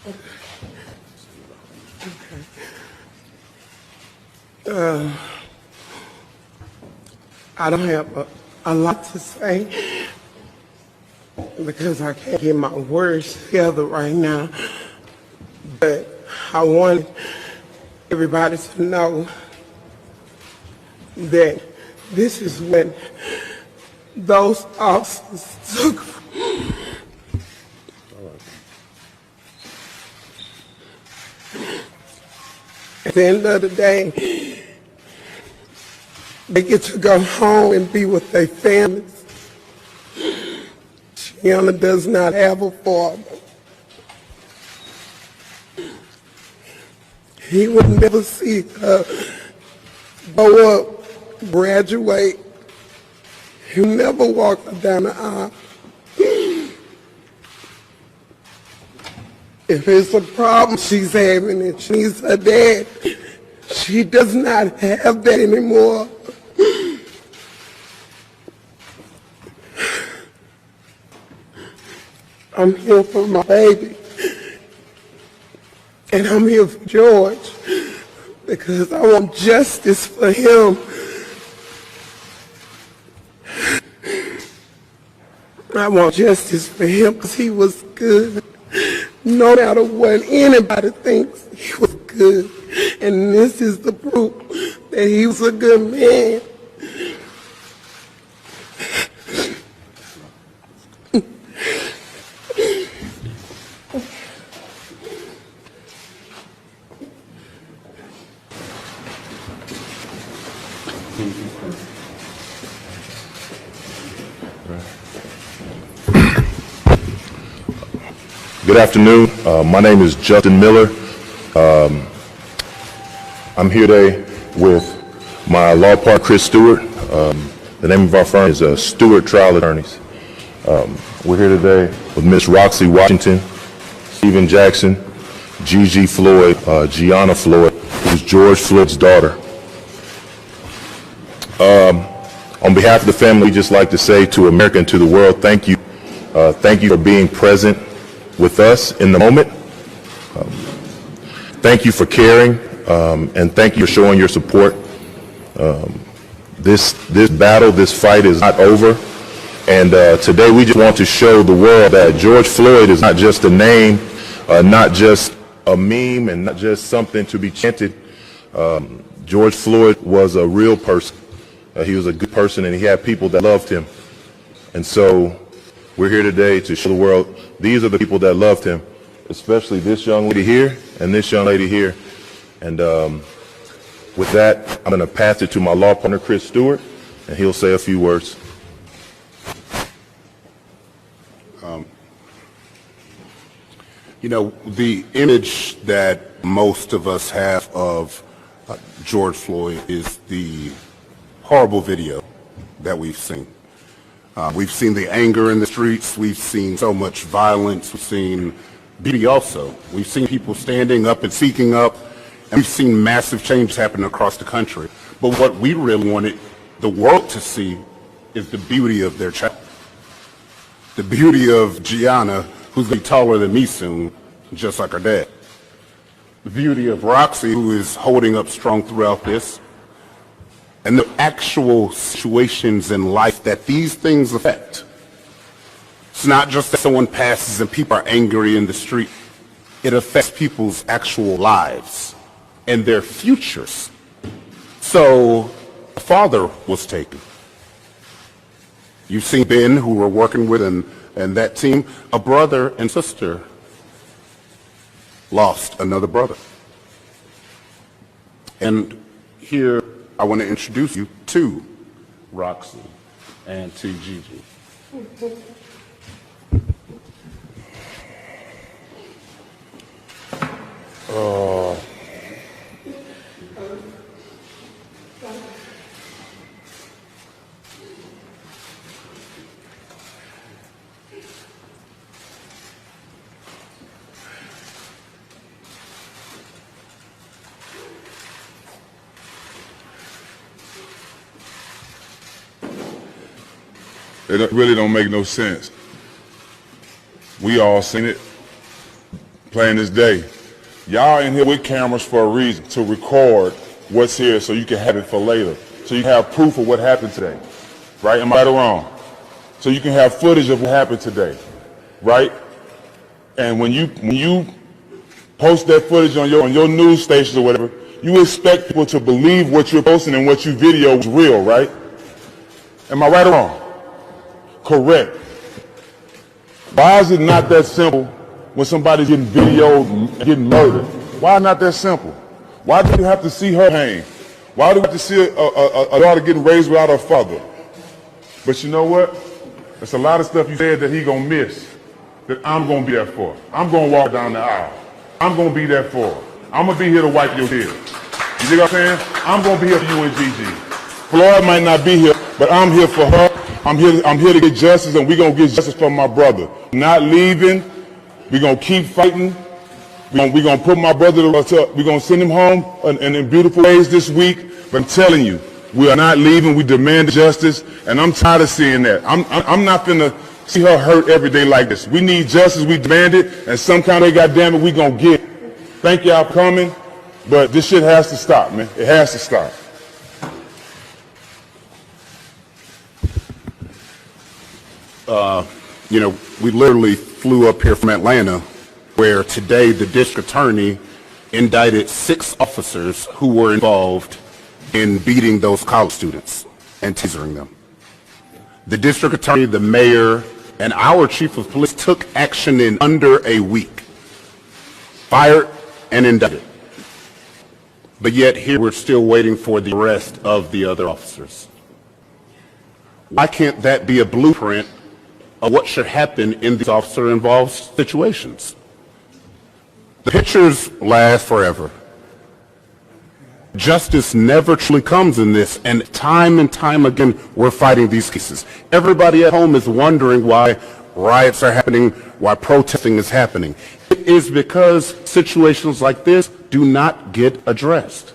I don't have a lot to say because I can't get my words together right now. But I want everybody to know that this is what those officers took. At the end of the day, they get to go home and be with their families. Gianna does not have a father. He would never see her grow up, graduate. He never walked her down the aisle. If it's a problem she's having and she needs her dad, she does not have that anymore. I'm here for my baby, and I'm here for George, because I want justice for him. I want justice for him because he was good. No matter what anybody thinks, he was good. And this is the proof that he was a good man. Good afternoon. My name is Justin Miller. I'm here today with my law partner, Chris Stewart. The name of our firm is Stewart Trial Attorneys. We're here today with Miss Roxy Washington, Stephen Jackson, Gigi Floyd, Gianna Floyd, who's George Floyd's daughter. On behalf of the family, we'd just like to say to America and to the world, thank you. Thank you for being present with us in the moment. Thank you for caring, and thank you for showing your support. This battle, this fight is not over, and today we just want to show the world that George Floyd is not just a name, not just a meme, and not just something to be chanted. George Floyd was a real person. He was a good person, and he had people that loved him. And so we're here today to show the world these are the people that loved him, especially this young lady here and this young lady here. And with that, I'm going to pass it to my law partner, Chris Stewart, and he'll say a few words. You know, the image that most of us have of George Floyd is the horrible video that we've seen. We've seen the anger in the streets. We've seen so much violence. We've seen beauty also. We've seen people standing up and speaking up, and we've seen massive changes happen across the country. But what we really wanted the world to see is the beauty of their child. The beauty of Gianna, who's going to be taller than me soon, just like her dad. The beauty of Roxy, who is holding up strong throughout this. And the actual situations in life that these things affect. It's not just that someone passes and people are angry in the street. It affects people's actual lives and their futures. So, a father was taken. You've seen Ben, who we're working with, and that team. A brother and sister lost another brother. And here, I want to introduce you to Roxy and to Gigi. It really don't make no sense. We all seen it. playing this day. Y'all in here with cameras for a reason, to record what's here so you can have it for later. So you can have proof of what happened today. Right? Am I right or wrong? So you can have footage of what happened today. Right? And when you post that footage on your news stations or whatever, you expect people to believe what you're posting and what you video is real, right? Am I right or wrong? Correct. Why is it not that simple when somebody's getting videoed, getting murdered? Why not that simple? Why do you have to see her pain? Why do we have to see a daughter getting raised without her father? But you know what? There's a lot of stuff you said that he gonna miss, that I'm gonna be there for. I'm gonna walk down the aisle. I'm gonna be there for her. I'm gonna be here to wipe your tears. You dig what I'm saying? I'm gonna be here for you and Gigi. Floyd might not be here, but I'm here for her. I'm here to get justice, and we're gonna get justice for my brother. Not leaving. We're gonna keep fighting. We're gonna put my brother we're gonna send him home in beautiful ways this week. But I'm telling you, we are not leaving. We demand justice, and I'm tired of seeing that. I'm not gonna see her hurt every day like this. We need justice. We demand it, and some kind of way, goddamn it, we gonna get it. Thank y'all for coming, but this shit has to stop, man. It has to stop. You know, we literally flew up here from Atlanta, where today the district attorney indicted 6 officers who were involved in beating those college students and tasering them. The district attorney, the mayor, and our chief of police took action in under a week, fired and indicted. But yet here we're still waiting for the arrest of the other officers. Why can't that be a blueprint of what should happen in these officer-involved situations? The pictures last forever. Justice never truly comes in this, and time again, we're fighting these cases. Everybody at home is wondering why riots are happening, why protesting is happening. It is because situations like this do not get addressed.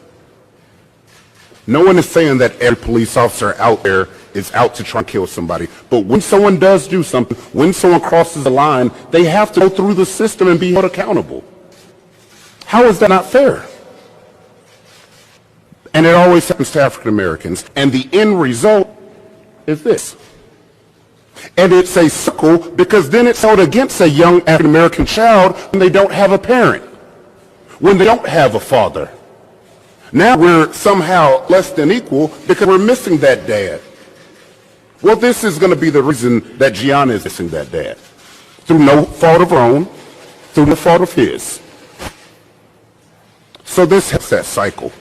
No one is saying that every police officer out there is out to try and kill somebody. But when someone does do something, when someone crosses the line, they have to go through the system and be held accountable. How is that not fair? And it always happens to African Americans. And the end result is this. And it's a circle, because then it's held against a young African American child when they don't have a parent, when they don't have a father. Now we're somehow less than equal because we're missing that dad. Well, this is going to be the reason that Gianna is missing that dad. Through no fault of her own, through no fault of his. So this has that cycle.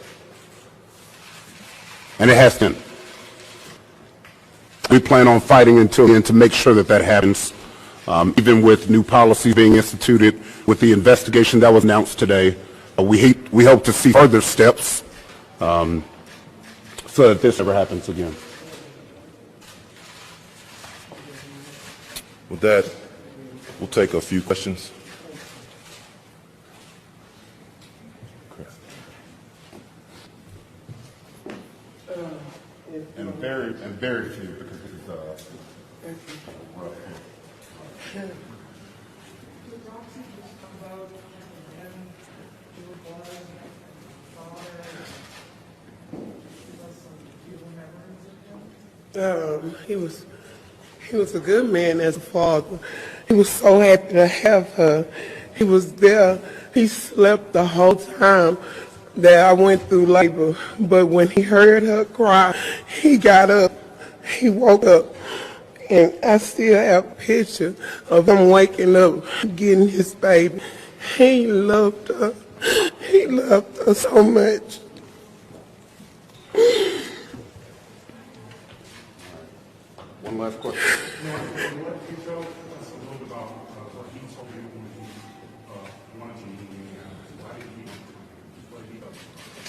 And it has to. We plan on fighting until the end to make sure that that happens, even with new policies being instituted, with the investigation that was announced today. We hope to see further steps so that this never happens again. With that, we'll take a few questions. And very few, because this is rough. He was a good man as a father. He was so happy to have her. He was there. He slept the whole time that I went through labor. But when he heard her cry, he got up. He woke up. And I still have a picture of him waking up, getting his baby. He loved her. He loved her so much. One last question.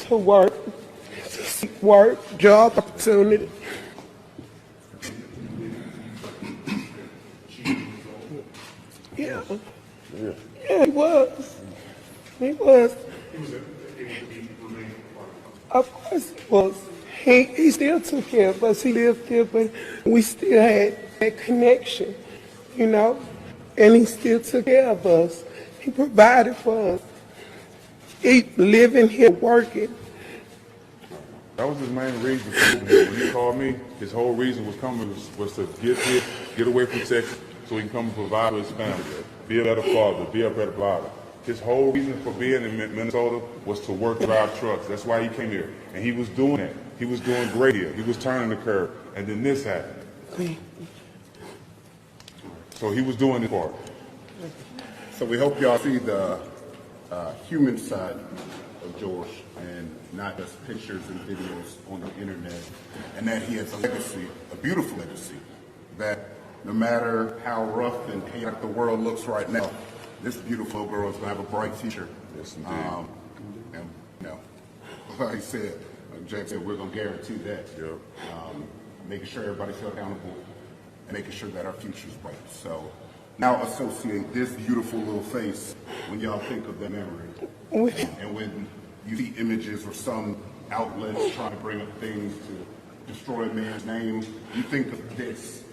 To work, to seek work, job opportunity. Yeah, he was. He was. Of course he was. He still took care of us. He lived here, but we still had that connection, you know. And he still took care of us. He provided for us. He living here, working. That was his main reason for moving here. When he called me, his whole reason was coming was to get here, get away from Texas, so he can come and provide for his family, be a better father, be a better father. His whole reason for being in Minnesota was to work, drive trucks. That's why he came here. And he was doing that. He was doing great here. He was turning the curve. And then this happened. So he was doing his part. So we hope y'all see the human side of George and not just pictures and videos on the internet, and that he has a legacy, a beautiful legacy, that no matter how rough and chaotic the world looks right now, this beautiful girl is going to have a bright future. Yes, indeed. And, you know, like I said, Jack said, we're going to guarantee that. Yep. Making sure everybody's held accountable and making sure that our future is bright. So now associate this beautiful little face when y'all think of that memory. And when you see images or some outlets trying to bring up things to destroy a man's name, you think of this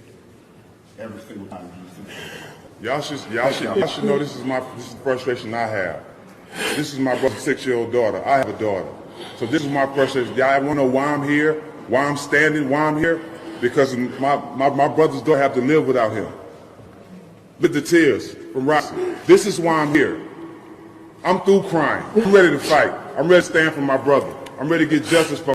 every single time you see it. Y'all should know this is the frustration I have. This is my brother's 6-year-old daughter. I have a daughter. So this is my frustration. Y'all want to know why I'm here? Why I'm standing? Why I'm here? Because my brother's daughter have to live without him. With the tears from Roxy. This is why I'm here. I'm through crying. I'm ready to fight. I'm ready to stand for my brother. I'm ready to get justice for